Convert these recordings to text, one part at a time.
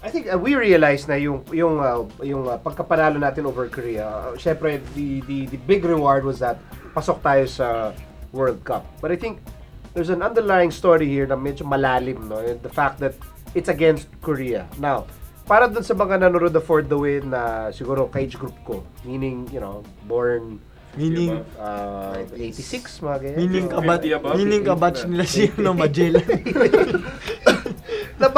I think we realized na yung pagkapanalo natin over Korea. Syempre the big reward was that pasok tayo sa World Cup. But I think there's an underlying story here na medyo malalim, no? The fact that it's against Korea. Now, para dun sa mga nanonood na for the win na siguro ka-age group ko, meaning, born 86, mga ganyan. Meaning kabatch nila siya ng Magellan. na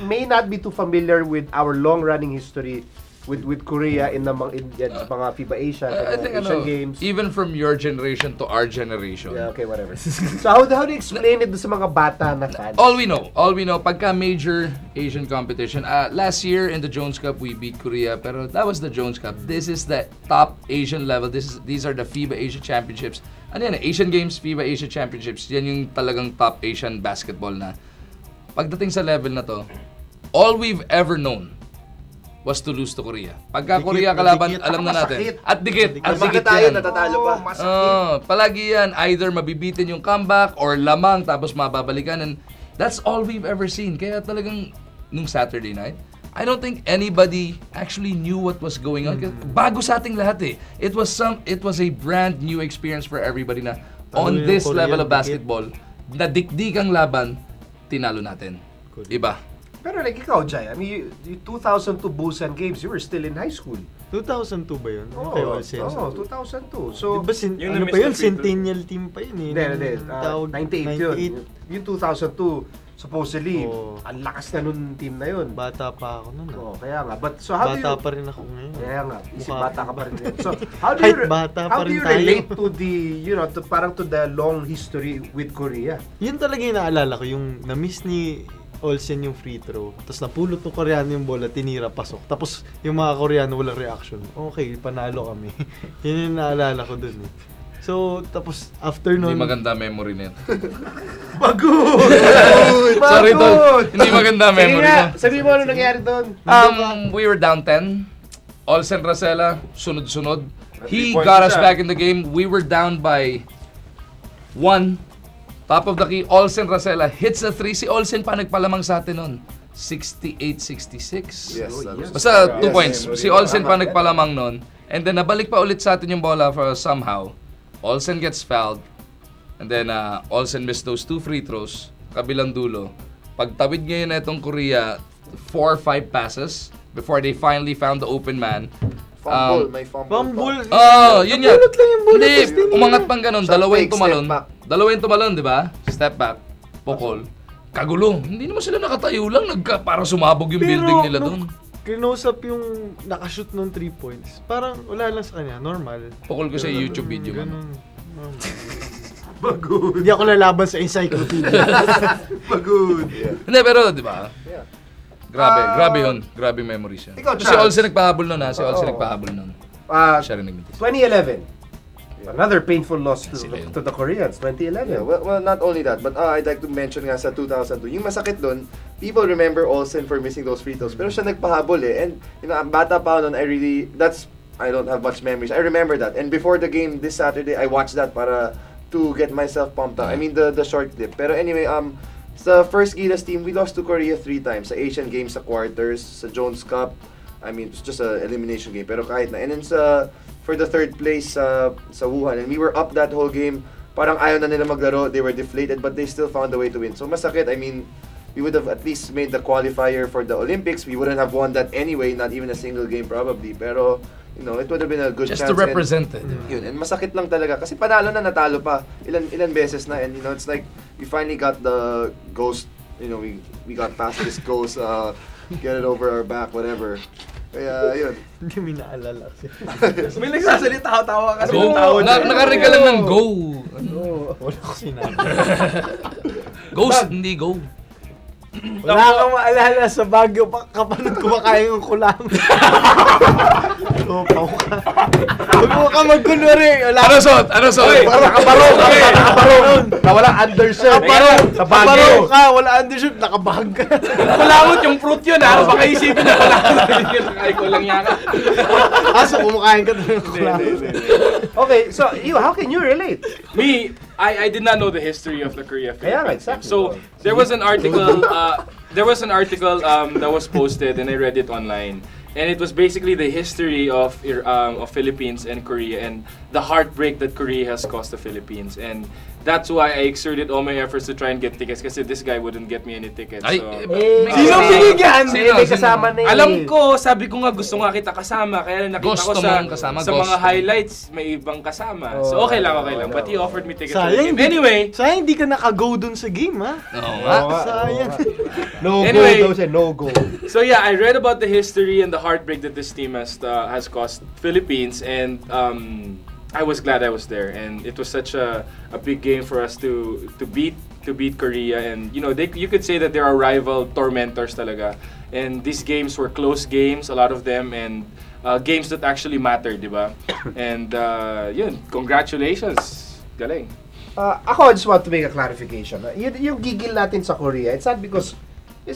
may not be too familiar with our long-running history with Korea in mga FIBA Asia, I think Asian Games. Even from your generation to our generation. Yeah, okay, whatever. So how do you explain it sa mga bata na fans? All we know, pagka major Asian competition, last year in the Jones Cup, we beat Korea, pero that was the Jones Cup. This is the top Asian level. These are the FIBA Asia Championships. Ano yan, Asian Games, FIBA Asia Championships. Yan yung talagang top Asian basketball na. Pagdating sa level na to, all we've ever known was to lose to Korea. Pagka Korea kalaban, alam na natin. At dikit. At dikit tayo, natatalo pa. Palagi yan, either mabibitin yung comeback or lamang tapos mababalikan. And that's all we've ever seen. Kaya talagang nung Saturday night, I don't think anybody actually knew what was going on. Bago sa ating lahat eh. It was a brand new experience for everybody na on this level of basketball, na dikdikang laban, tinalo natin. Iba. Pero like ikaw, Jai, I mean, yung 2002 Busan Games, you were still in high school. 2002 ba yun? Okay, 2002. So, ano pa yun? Centennial team pa yun eh. Hindi. 98 yun. Yung 2002, supposedly, ang lakas na nun team na yun. Bata pa ako nun. Kaya nga. But, so how bata pa rin ako ngayon. Kaya nga. Bata ka pa rin ngayon. So, how do you relate to the, parang to the long history with Korea? Yun talaga yung naalala ko, yung na-miss ni Olsen yung free throw. Tapos napulot ng Koreano yung bola, tinira, pasok. Tapos yung mga Koreano walang reaction. Okay, panalo kami. Yun yung naalala ko dun eh. So, tapos after nun... Hindi maganda memory na yan. Pagod! Sorry Don, hindi maganda memory na. Sabi mo ano nangyari doon? We were down 10. Olsen Racela, sunod-sunod. He got us back in the game. We were down by 1. Top of the key, Olsen Racela hits a 3. Si Olsen pa nagpalamang sa atin nun. 68-66. Yes. Basta 2 points. Si Olsen pa nagpalamang nun. And then nabalik pa ulit sa atin yung bola for somehow. Olsen gets fouled. And then Olsen missed those 2 free throws. Kabilang dulo. Pagtawid ngayon na itong Korea, 4 or 5 passes before they finally found the open man. May fumble. Yun yan. Hindi, umangat pang ganun. Dalawa yung tumalon, di ba? Step back, pukol. Kagulo. Hindi naman sila nakatayo lang. Para sumabog yung building nila doon. Close up yung nakashoot ng 3 points. Parang wala lang sa kanya. Normal. Pukol ko sa YouTube video. Ganun. Pagod. Hindi ako lalaban sa encyclopedia. Pagod. Hindi, pero di ba? Grabe yun. Grabe memories yun. Si Olsen nagpahabol nun ha. Si Olsen nagpahabol nun. Siya rin nagmintis. 2011. Another painful loss to the Koreans, 2011. Yeah, well, not only that, but I'd like to mention nga sa 2002, yung masakit doon, people remember Olsen for missing those free throws, pero siya nagpahabol eh. And, bata pa noon, I don't have much memories. I remember that. And before the game this Saturday, I watched that para to get myself pumped up. I mean, the short clip. Pero anyway, sa first Gilas team, we lost to Korea 3 times. Sa Asian Games, sa quarters, sa Jones Cup. I mean, it's just an elimination game. Pero kahit na. And then for the third place sa Wuhan. And we were up that whole game. Parang ayaw na nila maglaro. They were deflated, but they still found a way to win. So masakit. I mean, we would have at least made the qualifier for the Olympics. We wouldn't have won that anyway. Not even a single game probably. Pero, it would have been a good chance. Just to represent it. And masakit lang talaga. Kasi panalo na, natalo pa. Ilan beses na. And, it's like, we finally got the ghost. We got past this ghost. Get it over our back, whatever. Kaya, yun. Hindi mo naalala kasi. May nagsasalita, tawa ka. Nakarinig ka lang ng go. Wala ko sinabi. Ghost, hindi go. Wala kang maalala sa Baguio kapanood kumakain ng kulang. Topaw ka. Huwag mo ka magkunwari. Ano suot? Nakabarong. Wala undershirt. Sa Baguio. Wala undershirt. Nakabag ka. Kulangot yung fruit yun ha. Baka isipin na kulangot. Ay, kulang yan ka. So kumakain ka ng kulang. Okay, so how can you relate? Me, I did not know the history of the Korea Kaya nga, Philippines game. exactly. So there was an article that was posted and I read it online. And it was basically the history of Philippines and Korea and the heartbreak that Korea has caused the Philippines. And that's why I exerted all my efforts to try and get tickets kasi this guy wouldn't get me any tickets. Ay, So, Sino binigyan? May kasama na alam ko, sabi ko nga gusto nga kita kasama kaya nakita Gusto ko mong kasama, sa gusto. mga highlights may ibang kasama. So okay lang. But he offered me tickets for the Sayang, game. Anyway, sayang hindi ka naka-go dun sa game, ha? Oo nga. Sayang. No Anyway. go daw siya, no go. so yeah, I read about the history and the heartbreak that this team has caused Philippines, and I was glad I was there. And it was such a big game for us to beat Korea. And you know, you could say that there are rival tormentors talaga. And these games were close games, a lot of them, and games that actually mattered, di ba? And yun, congratulations, galing. Ako, I just want to make a clarification. Yung gigil natin sa Korea, it's not because we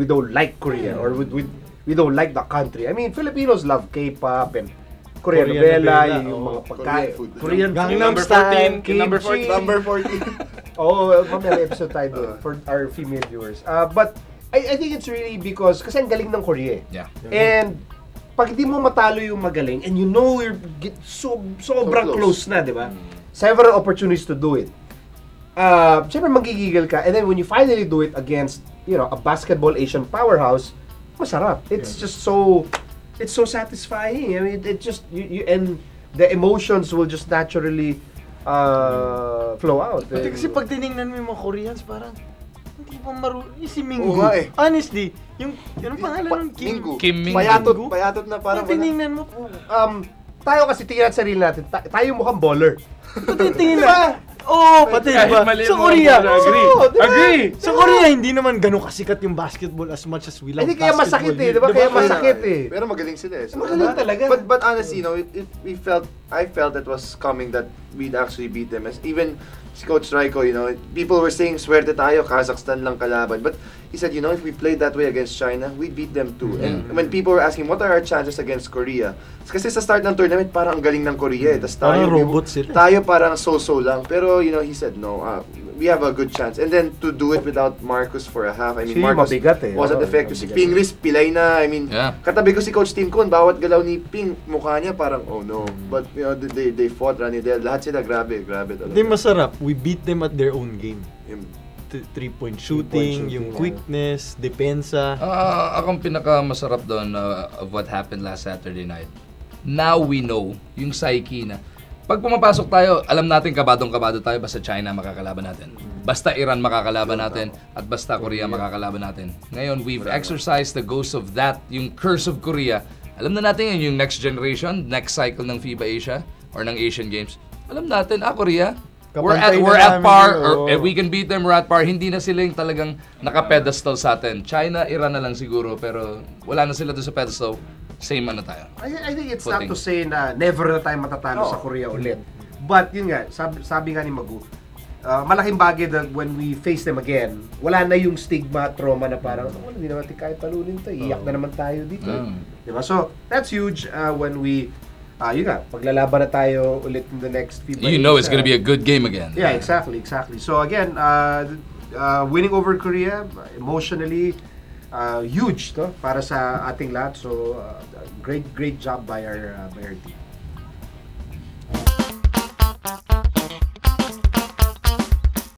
don't like Korea or we don't like the country. I mean, Filipinos love K-pop and Korean novela, yung mga pagkain. Korean food. Korean Gangnam food. Number Style, 14, yung number kimchi. 14. Number 14. Oo, mamaya may episode tayo doon for our female viewers. But I think it's really because kasi ang galing ng Korea. Yeah. And pag di mo matalo yung magaling and you know you're sobrang close. close na, di ba? Several opportunities to do it. Siyempre magigigil ka, and then when you finally do it against, you know, a basketball Asian powerhouse, masarap. It's just it's so satisfying. I mean, it just you and the emotions will just naturally flow out. Pati kasi pag tinignan mo yung mga Koreans, parang hindi pa si Minggu. Oo nga eh. Honestly, yung pangalan ng Kim. Minggu. Kim Minggu. Payatot na parang Pag tinignan mo, Tayo kasi tingnan sa sarili natin, tayo mukhang baller. tingin na. Oo, pati diba? Mali Sa mo, Korea. agree. Oo, diba? Agree. Sa Korea, hindi naman ganun kasikat yung basketball as much as we love Hindi kaya basketball. masakit eh, di ba? Kaya masakit eh. Pero magaling sila eh. So, Magaling talaga. But honestly, you know, I felt it was coming that we'd actually beat them. As even si Coach Raiko, you know, people were saying, swerte tayo, Kazakhstan lang kalaban. But he said, you know, if we played that way against China, we beat them too. And when people were asking, what are our chances against Korea? Kasi sa start ng tournament, parang ang galing ng Korea eh. Tas tayo, Parang robot sila. tayo parang so-so lang. Pero, you know, he said, no, we have a good chance. And then to do it without Marcus for a half, I mean, Si Marcus mabigat eh. wasn't Oo, effective. Si mabigat. Pingris, pilay na. I mean, Yeah. katabi ko si Coach Tim Kun, bawat galaw ni Ping, mukha niya parang, oh no. But, you know, they fought, Ranidel. Lahat sila, grabe talaga. Hindi masarap. We beat them at their own game. Yung- Three-point shooting, yung quickness, depensa. Akong pinakamasarap doon of what happened last Saturday night. Now we know yung psyche na pag pumapasok tayo, alam natin kabadong-kabado tayo basta China makakalaban natin. Basta Iran makakalaban natin at basta Korea makakalaban natin. Ngayon, we've exercised the ghost of that, yung curse of Korea. Alam na natin yun, yung next generation, next cycle ng FIBA Asia or ng Asian Games. Alam natin, Korea, we're Kapantay at na namin par, yun, or oo. if we can beat them, we're at par. Hindi na sila yung talagang naka-pedestal sa atin. China, Iran na lang siguro, pero wala na sila doon sa pedestal. Same ano tayo. I think it's Footing. not to say na never na tayo matatalo sa Korea ulit. But yun nga, sabi nga ni Magu, malaking bagay that when we face them again, wala na yung stigma, trauma na parang, hindi naman tayo kahit talunin to, iyak na naman tayo dito. Diba? So, that's huge when we, yun nga, paglalaban na tayo ulit in the next few You know it's gonna be a good game again. Yeah, exactly. So again, winning over Korea, emotionally, huge to para sa ating lahat. So great job by our team.